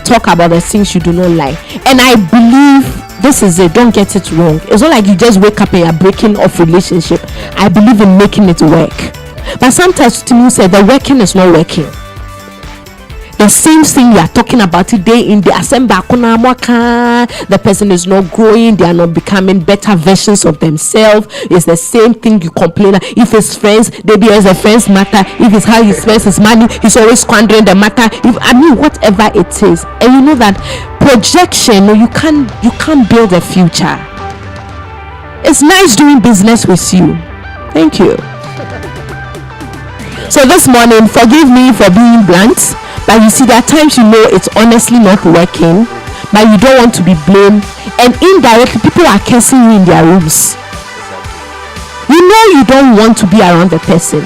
talk about the things you do not like. And I believe this is it, don't get it wrong. It's not like you just wake up and you're breaking off relationship. I believe in making it work. But sometimes to me say the working is not working. the same thing you are talking about today in the assembly. The person is not growing, they are not becoming better versions of themselves. It's the same thing you complain. If it's friends, they be as a friends matter. If it's how he spends his money, he's always squandering the matter. If whatever it is, and you know that projection, you can't build a future. It's nice doing business with you. Thank you. So this morning, forgive me for being blunt, but you see, there are times it's honestly not working, but you don't want to be blamed, and indirectly people are cursing you in their rooms. You don't want to be around the person,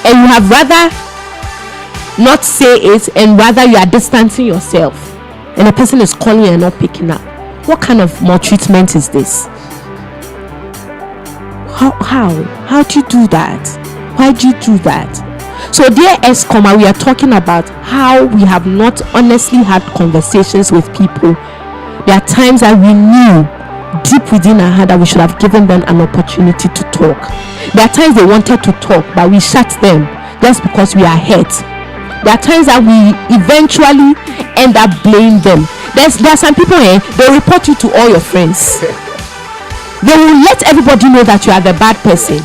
and you have rather not say it, and rather you are distancing yourself, and the person is calling and not picking up. What kind of maltreatment is this? How do you do that? Why do you do that? So dear Escoma, we are talking about how we have not honestly had conversations with people. There are times that we knew deep within our heart that we should have given them an opportunity to talk. There are times they wanted to talk, but we shut them just because we are hurt. There are times that we eventually end up blaming them. There are some people they report you to all your friends. They will let everybody know that you are the bad person,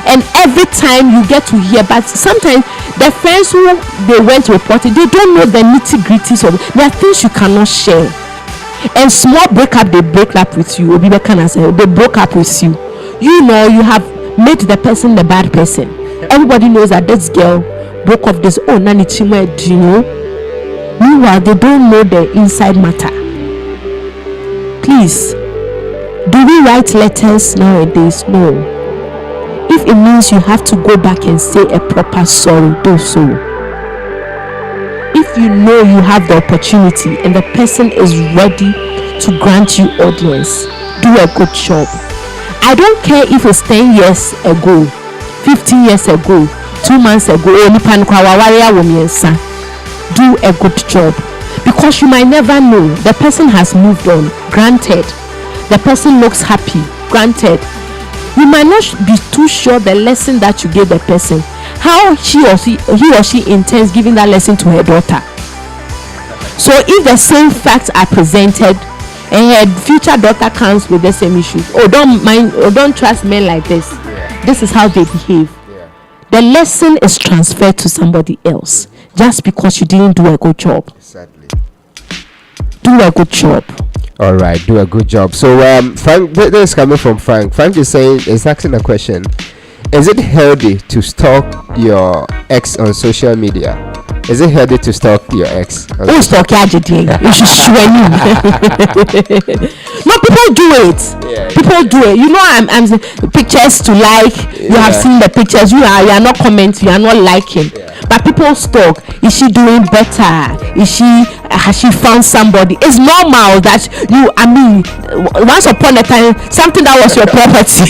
and every time you get to hear. But sometimes the friends who they went reporting, they don't know the nitty-gritties of it. There are things you cannot share, and small breakup, they break up with you. They broke up with you. You have made the person the bad person. Everybody knows that this girl broke off this. Nani Chima, meanwhile they don't know the inside matter. Please, do we write letters nowadays? No. If it means you have to go back and say a proper sorry, do so. If you know you have the opportunity and the person is ready to grant you audience, do a good job. I don't care if it's 10 years ago, 15 years ago, 2 months ago, do a good job, because you might never know. The person has moved on, granted. The person looks happy, granted. You might not be too sure the lesson that you gave the person, how he or she intends giving that lesson to her daughter. So if the same facts are presented and her future daughter comes with the same issues, don't trust men like this. This is how they behave. The lesson is transferred to somebody else just because you didn't do a good job. Exactly. Do a good job. All right, do a good job. So Frank, this is coming from Frank. Frank is asking a question: is it healthy to stalk your ex on social media? Is it healthy to stalk your ex? Who stalk you? You should swear you. No, people do it. People do it. I'm pictures to like. You have seen the pictures. You are not commenting. You are not liking. But people stalk. Is she doing better? Has she found somebody? It's normal that once upon a time, something that was your property,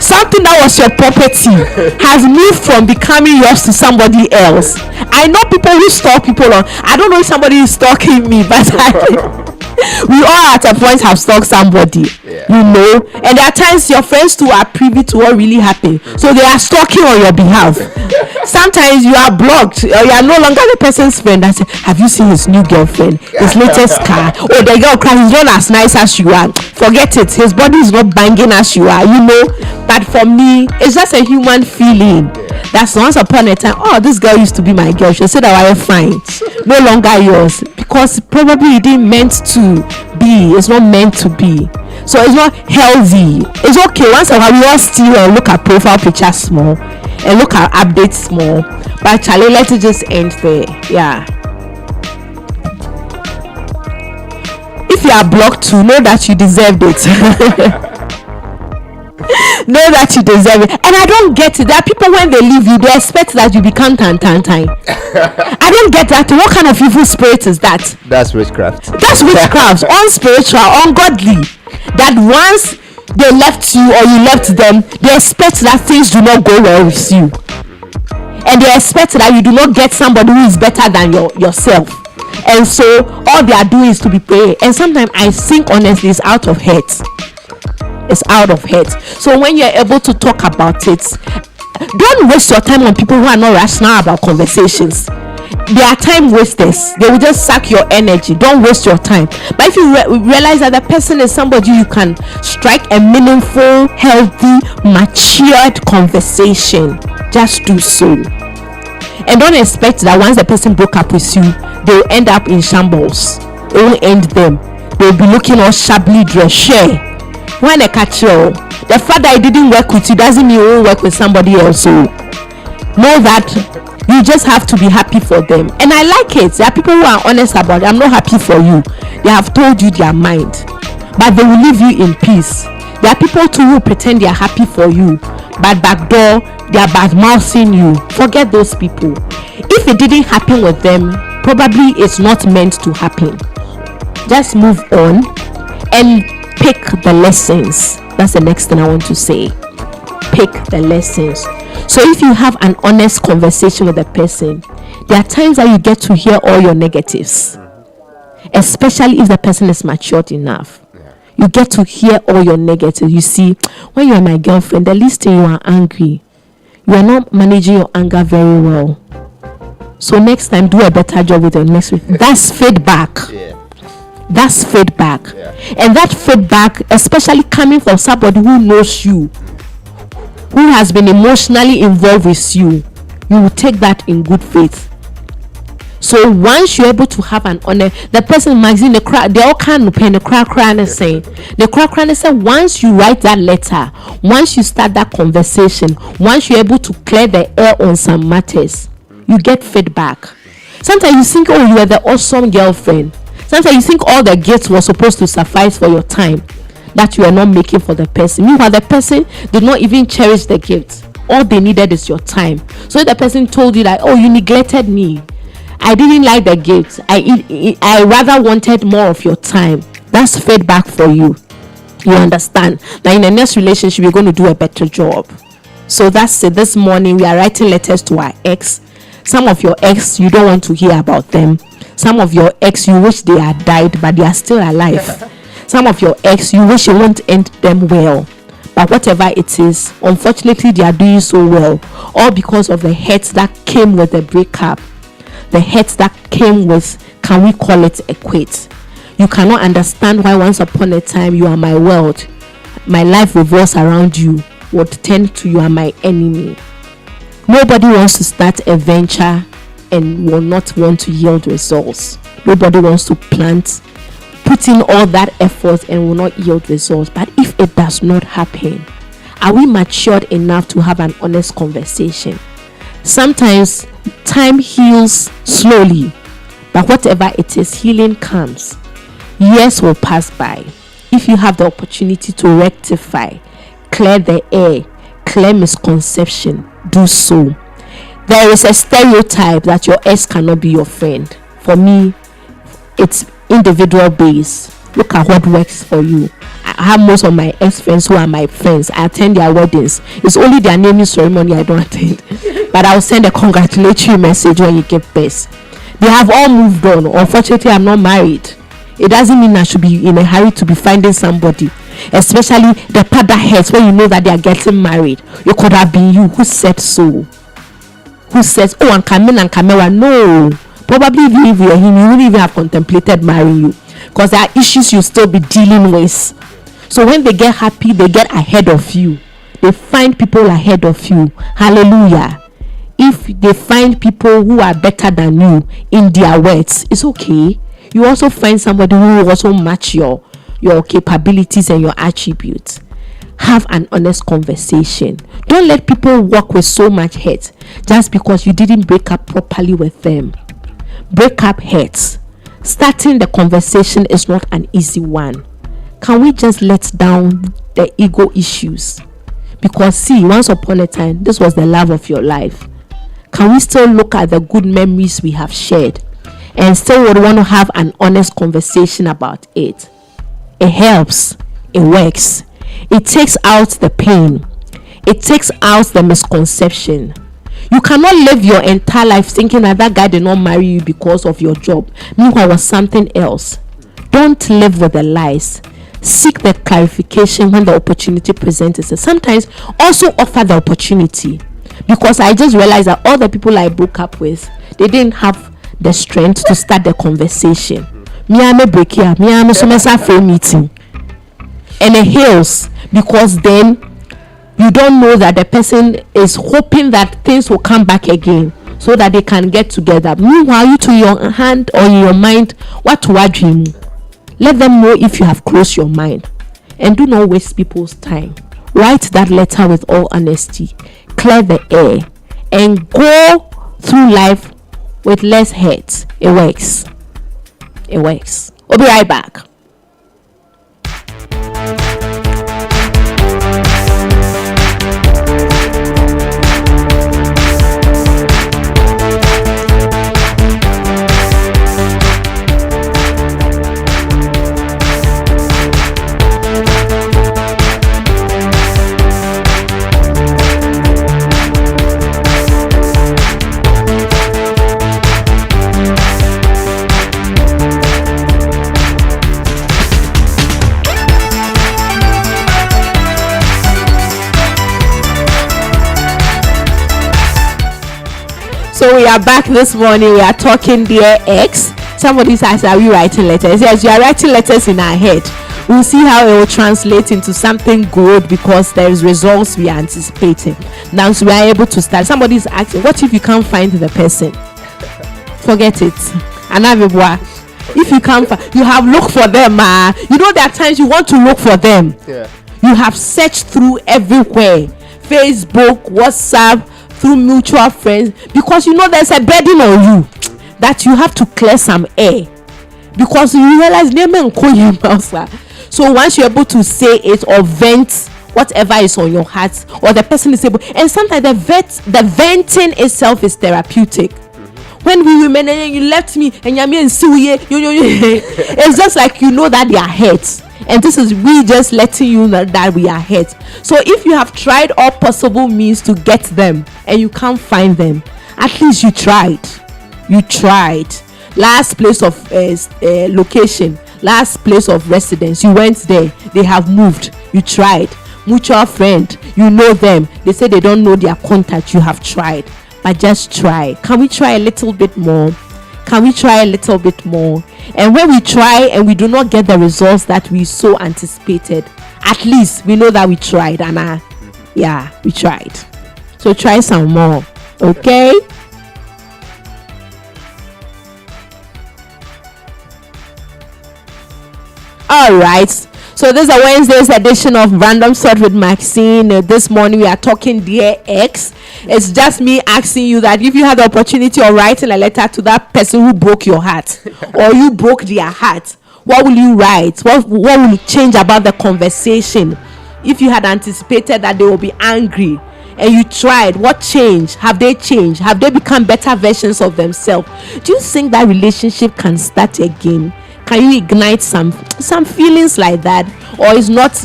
something that was your property has moved from becoming yours to somebody else. I know people who stalk people on. I don't know if somebody is stalking me, but we all at a point have stalked somebody, and there are times your friends too are privy to what really happened, so they are stalking on your behalf. Sometimes you are blocked, or you are no longer the person's friend. I say, have you seen his new girlfriend, his latest car? Oh, the girl cries, he's not as nice as you are. Forget it, his body is not banging as you are, But for me, it's just a human feeling. That's once upon a time, this girl used to be my girl. She said I was fine. No longer yours, because probably it didn't meant to be. It's not meant to be. So it's not healthy. It's okay once in a while we all steal and look at profile pictures small and look at updates small. But Charlie, let it just end there. Yeah. If you are blocked to know that you deserved it. Know that you deserve it. And I don't get it. There are people, when they leave you, they expect that you become tan. I don't get that. What kind of evil spirit is that? That's witchcraft. Unspiritual, ungodly. That once they left you or you left them, they expect that things do not go well with you, and they expect that you do not get somebody who is better than yourself. And so all they are doing is to be praying. And sometimes I think honestly it's out of hate. It's out of hate. So when you're able to talk about it, don't waste your time on people who are not rational about conversations. They are time wasters. They will just suck your energy. Don't waste your time. But if you realize that the person is somebody you can strike a meaningful, healthy, matured conversation, just do so. And don't expect that once the person broke up with you, they will end up in shambles. It will end them. They will be looking all shabbily dressed. Share. When they catch you, the fact that it didn't work with you doesn't mean it won't work with somebody else. So know that you just have to be happy for them. And I like it. There are people who are honest about it. I'm not happy for you. They have told you their mind, but they will leave you in peace. There are people too who pretend they are happy for you, but backdoor they are bad mouthing you. Forget those people. If it didn't happen with them, probably it's not meant to happen. Just move on and pick the lessons. That's the next thing I want to say. Pick the lessons. So if you have an honest conversation with a person, there are times that you get to hear all your negatives, especially if the person is matured enough. You get to hear all your negatives. You see, when you are my girlfriend, the least thing you are angry. You are not managing your anger very well. So next time, do a better job with your next week. That's feedback. That's feedback. And that feedback, especially coming from somebody who knows you, who has been emotionally involved with you, you will take that in good faith. So once you're able to have an honest, the person Maxine, they all kind of pen the crack and say, the crack and say, once you write that letter, once you start that conversation, once you're able to clear the air on some matters, you get feedback. Sometimes you think, oh, you are the awesome girlfriend. Sometimes you think all the gifts were supposed to suffice for your time that you are not making for the person. Meanwhile, the person did not even cherish the gift. All they needed is your time. So if the person told you that, oh, you neglected me, I didn't like the gift, I rather wanted more of your time, that's feedback for you. You understand that in the next relationship you're going to do a better job. So that's it. This morning we are writing letters to our ex. Some of your ex, you don't want to hear about them. Some of your ex, you wish they had died, but they are still alive. Some of your ex, you wish you won't end them well. But whatever it is, unfortunately, they are doing so well. All because of the hurt that came with the breakup. The hurt that came with, can we call it a quit? You cannot understand why once upon a time you are my world. My life revolves around you. Would tend to you are my enemy. Nobody wants to start a venture and will not want to yield results. Nobody wants to put in all that effort and will not yield results. But if it does not happen, are we matured enough to have an honest conversation? Sometimes time heals slowly, but whatever it is, healing comes. Years will pass by. If you have the opportunity to rectify, clear the air, clear misconception, do so. There is a stereotype that your ex cannot be your friend. For me, it's individual based. Look at what works for you. I have most of my ex friends who are my friends. I attend their weddings. It's only their naming ceremony I don't attend. But I'll send a congratulatory message when you give birth. They have all moved on. Unfortunately, I'm not married. It doesn't mean I should be in a hurry to be finding somebody. Especially the part that hurts when you know that they are getting married. It could have been you who said so. Who says, oh, and Camera. No. Probably if you were him, you wouldn't even have contemplated marrying you. Because there are issues you'll still be dealing with. So when they get happy, they get ahead of you. They find people ahead of you. Hallelujah. If they find people who are better than you in their words, it's okay. You also find somebody who will also match your capabilities and your attributes. Have an honest conversation. Don't let people walk with so much hate just because you didn't break up properly with them. Breakup hurts. Starting the conversation is not an easy one. Can we just let down the ego issues? Because see, once upon a time, this was the love of your life. Can we still look at the good memories we have shared and still would want to have an honest conversation about it? It helps. It works. It takes out the pain. It takes out the misconception. You cannot live your entire life thinking that guy did not marry you because of your job. Meanwhile, it was something else. Don't live with the lies. Seek the clarification when the opportunity presents itself. Sometimes also offer the opportunity. because I just realized that all the people I broke up with, they didn't have the strength to start the conversation. Me am a break here, me am a frame meeting, and it heals because then you don't know that the person is hoping that things will come back again so that they can get together. Meanwhile, you to your hand or in your mind, what to dream? Let them know if you have closed your mind, and do not waste people's time. Write that letter with all honesty, clear the air, and go through life with less hurt. It works. It works. We'll be right back. So we are back this morning. We are talking Dear Ex. Somebody says, are we writing letters? Yes, you are writing letters in our head. We'll see how it will translate into something good because there is results we are anticipating. Now, so we are able to start. Somebody is asking, what if you can't find the person? Forget it. If you can't find, you have looked for them. You know, there are times you want to look for them. Yeah. You have searched through everywhere. Facebook, WhatsApp, through mutual friends, because you know there's a burden on you that you have to clear some air, because you realize so once you're able to say it or vent whatever is on your heart, or the person is able, and sometimes the venting itself is therapeutic. When we women and you left me and it's just like you know that they are hurt, and this is we just letting you know that we are hurt. So if you have tried all possible means to get them and you can't find them, at least you tried. Last place of location, last place of residence, you went there, they have moved, you tried. Mutual friend, you know them, they say they don't know their contact, you have tried. But just try. Can we try a little bit more? And when we try and we do not get the results that we so anticipated, at least we know that we tried, and we tried. So try some more. Okay? All right. So this is a Wednesday's edition of Random Thought with Maxine. This morning we are talking Dear Ex. It's just me asking you that if you had the opportunity of writing a letter to that person who broke your heart or you broke their heart, what will you write? What will change about the conversation? If you had anticipated that they will be angry and you tried, what changed? Have they changed? Have they become better versions of themselves? Do you think that relationship can start again? Can you ignite some feelings like that? Or is not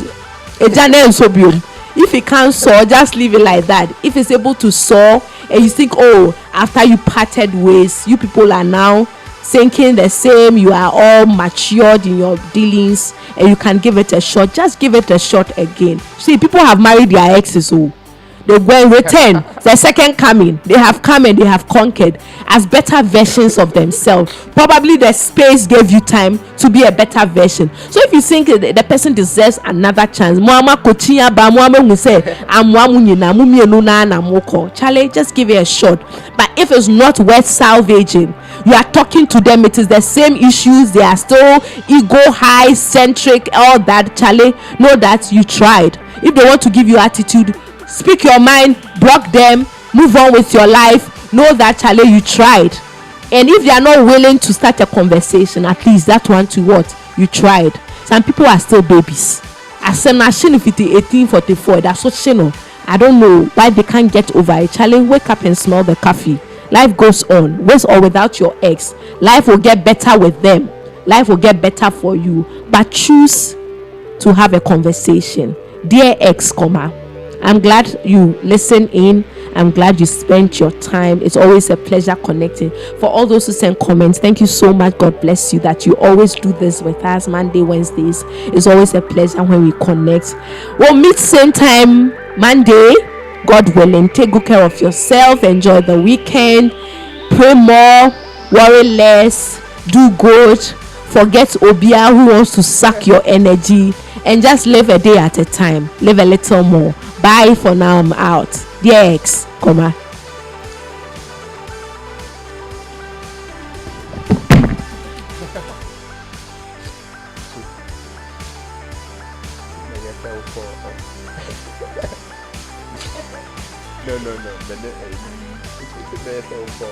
a channel so beautiful? If it can't soar, just leave it like that. If it's able to soar and you think, oh, after you parted ways, you people are now thinking the same, you are all matured in your dealings and you can give it a shot, just give it a shot again. See, people have married their exes, oh, they go and return. The second coming, they have come and they have conquered as better versions of themselves. Probably the space gave you time to be a better version. So if you think the person deserves another chance, Charlie, just give it a shot. But if it's not worth salvaging, you are talking to them, it is the same issues, they are still ego high, centric, all that. Charlie, know that you tried. If they want to give you attitude, speak your mind, block them, move on with your life. Know that, Charlie, you tried. And if they are not willing to start a conversation, at least that one to what you tried. Some people are still babies. As a machine, if it's 1844, that's what you know. I don't know why they can't get over it. Charlie, wake up and smell the coffee. Life goes on, with or without your ex. Life will get better with them. Life will get better for you. But choose to have a conversation. Dear ex, I'm glad you listen in. I'm glad you spent your time. It's always a pleasure connecting. For all those who send comments, thank you so much. God bless you that you always do this with us. Monday, Wednesdays. It's always a pleasure when we connect. We'll meet same time Monday. God willing. Take good care of yourself. Enjoy the weekend. Pray more. Worry less. Do good. Forget Obia who wants to suck your energy, and just live a day at a time. Live a little more. Bye for now. I'm out. Dear ex, comma. No.